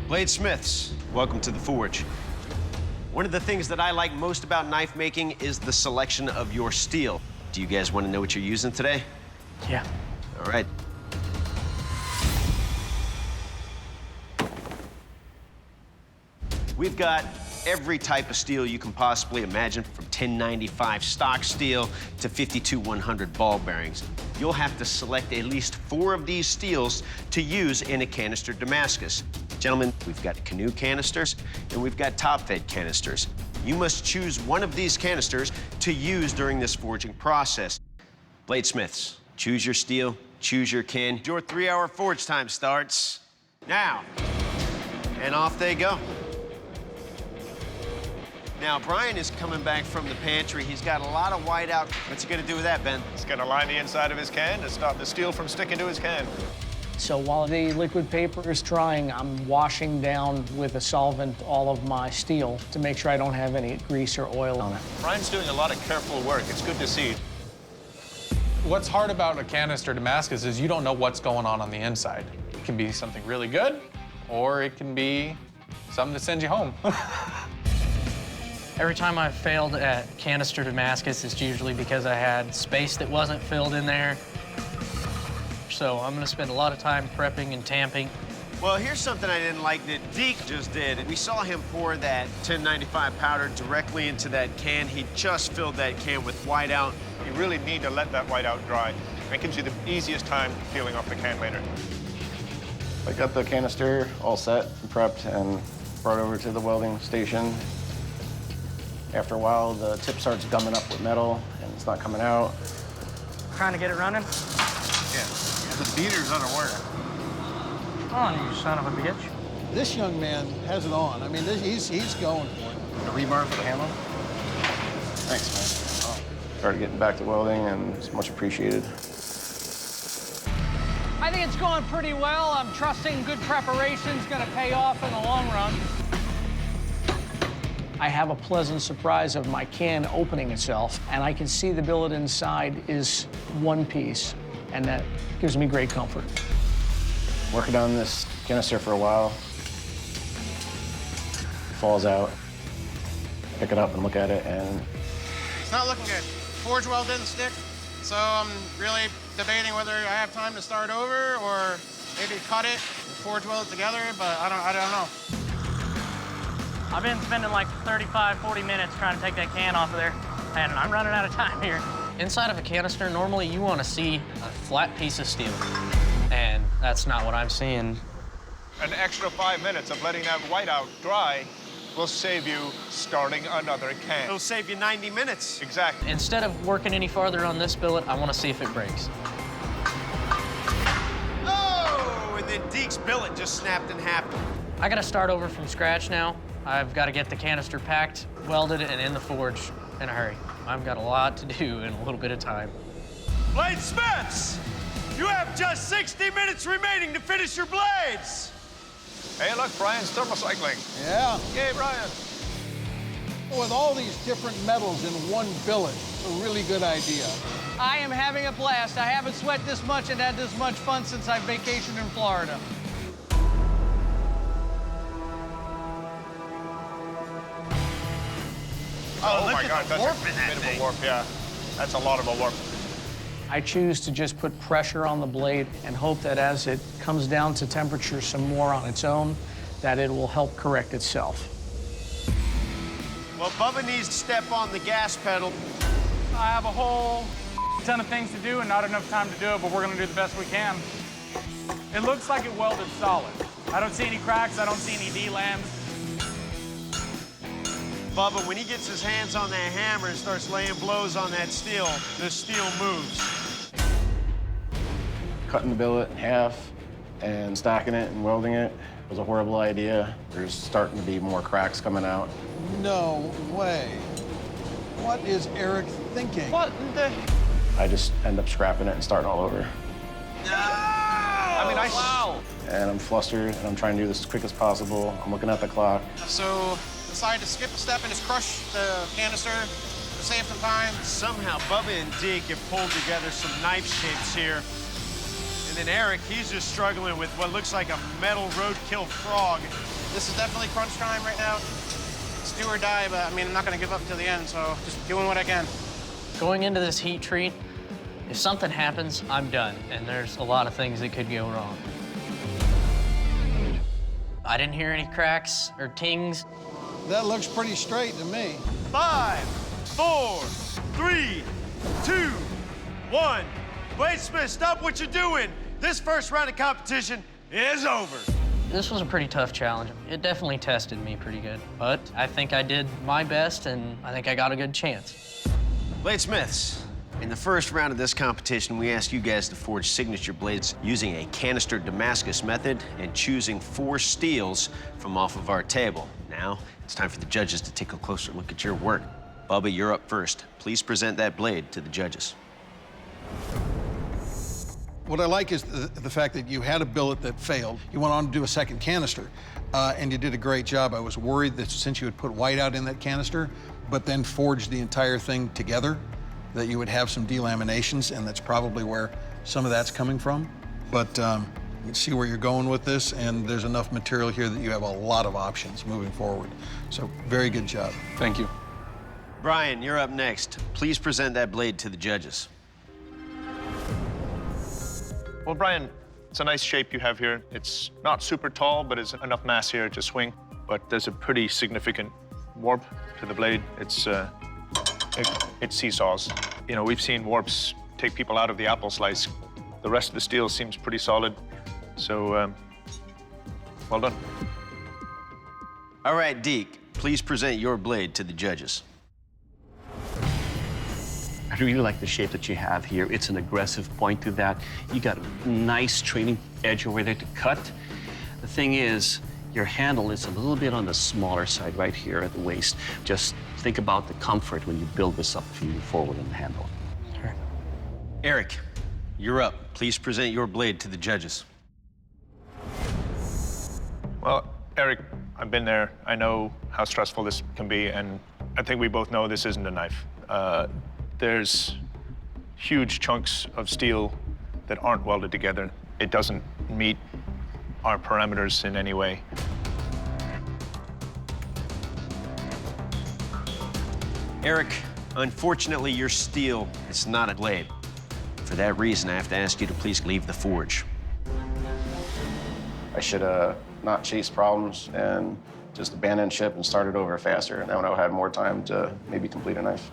Bladesmiths, welcome to the forge. One of the things that I like most about knife making is the selection of your steel. Do you guys want to know what you're using today? Yeah. All right. We've got every type of steel you can possibly imagine, from 1095 stock steel to 52-100 ball bearings. You'll have to select at least 4 of these steels to use in a canister Damascus. Gentlemen, we've got canoe canisters and we've got top-fed canisters. You must choose one of these canisters to use during this forging process. Bladesmiths, choose your steel, choose your can. Your 3-hour forge time starts now. And off they go. Now, Brian is coming back from the pantry. He's got a lot of whiteout. What's he gonna do with that, Ben? He's gonna line the inside of his can to stop the steel from sticking to his can. So while the liquid paper is drying, I'm washing down with a solvent all of my steel to make sure I don't have any grease or oil on it. Brian's doing a lot of careful work. It's good to see. What's hard about a canister Damascus is you don't know what's going on the inside. It can be something really good, or it can be something that sends you home. Every time I've failed at canister Damascus, it's usually because I had space that wasn't filled in there. So I'm gonna spend a lot of time prepping and tamping. Well, here's something I didn't like that Deke just did. We saw him pour that 1095 powder directly into that can. He just filled that can with whiteout. You really need to let that whiteout dry. It gives you the easiest time peeling off the can later. I got the canister all set and prepped and brought over to the welding station. After a while, the tip starts gumming up with metal and it's not coming out. Trying to get it running. Yeah, the beater's out of work. Come on, you son of a bitch. This young man has it on. I mean, he's going for it. A rebar for the handle? Thanks, man. Started getting back to welding and it's much appreciated. I think it's going pretty well. I'm trusting good preparation's gonna pay off in the long run. I have a pleasant surprise of my can opening itself, and I can see the billet inside is one piece, and that gives me great comfort. Working on this canister for a while. Falls out. Pick it up and look at it, and It's not looking good. Forge weld didn't stick, so I'm really debating whether I have time to start over or maybe cut it and forge weld it together, but I don't know. I've been spending like 35, 40 minutes trying to take that can off of there, and I'm running out of time here. Inside of a canister, normally you want to see a flat piece of steel, and that's not what I'm seeing. An extra 5 minutes of letting that whiteout dry will save you starting another can. It'll save you 90 minutes. Exactly. Instead of working any farther on this billet, I want to see if it breaks. Oh, and then Deke's billet just snapped in half. I got to start over from scratch now. I've got to get the canister packed, welded, and in the forge in a hurry. I've got a lot to do in a little bit of time. Bladesmiths, you have just 60 minutes remaining to finish your blades. Hey, look, Brian's thermocycling. Yeah. Yay, Brian. With all these different metals in one billet, it's a really good idea. I am having a blast. I haven't sweat this much and had this much fun since I vacationed in Florida. Oh my God, that's warp a in that bit of thing. a warp, yeah. That's a lot of a warp. I choose to just put pressure on the blade and hope that as it comes down to temperature some more on its own, that it will help correct itself. Well, Bubba needs to step on the gas pedal. I have a whole ton of things to do and not enough time to do it, but we're gonna do the best we can. It looks like it welded solid. I don't see any cracks, I don't see any D-lams. Bubba, when he gets his hands on that hammer and starts laying blows on that steel, the steel moves. cutting the billet in half and stacking it and welding it was a horrible idea. There's starting to be more cracks coming out. No way. What is Eric thinking? What the? I just end up scrapping it and starting all over. I mean, Wow. And I'm flustered, and I'm trying to do this as quick as possible. I'm looking at the clock. So decided to skip a step and just crush the canister to save some time. Somehow, Bubba and Deke have pulled together some knife shapes here. And then Eric, he's just struggling with what looks like a metal roadkill frog. This is definitely crunch time right now. It's do or die, but I mean, I'm not gonna give up until the end, so just doing what I can. Going into this heat treat, if something happens, I'm done, and there's a lot of things that could go wrong. I didn't hear any cracks or tings. That looks pretty straight to me. 5, 4, 3, 2, 1. Bladesmiths, stop what you're doing. This first round of competition is over. This was a pretty tough challenge. It definitely tested me pretty good, but I think I did my best, and I think I got a good chance. Bladesmiths, in the first round of this competition, we asked you guys to forge signature blades using a canister Damascus method and choosing 4 steels from off of our table. Now, it's time for the judges to take a closer look at your work. Bubba, you're up first. Please present that blade to the judges. What I like is the fact that you had a billet that failed. You went on to do a second canister, and you did a great job. I was worried that since you had put whiteout in that canister, but then forged the entire thing together, that you would have some delaminations, and that's probably where some of that's coming from. But you can see where you're going with this, and there's enough material here that you have a lot of options moving forward. So very good job. Thank you. Brian, you're up next. Please present that blade to the judges. Well, Brian, it's a nice shape you have here. It's not super tall, but it's enough mass here to swing. But there's a pretty significant warp to the blade. It seesaws. You know, we've seen warps take people out of the apple slice. The rest of the steel seems pretty solid. So, well done. All right, Deke, please present your blade to the judges. I really like the shape that you have here. It's an aggressive point to that. You got a nice trailing edge over there to cut. The thing is, your handle is a little bit on the smaller side right here at the waist. Just think about the comfort when you build this up to move forward in the handle. Sure. Eric, you're up. Please present your blade to the judges. Well, Eric, I've been there. I know how stressful this can be, and I think we both know this isn't a knife. There's huge chunks of steel that aren't welded together. It doesn't meet our parameters in any way. Eric, unfortunately, your steel is not a blade. For that reason, I have to ask you to please leave the forge. I should have not chased problems and just abandoned ship and started over faster. And then I would have had more time to maybe complete a knife.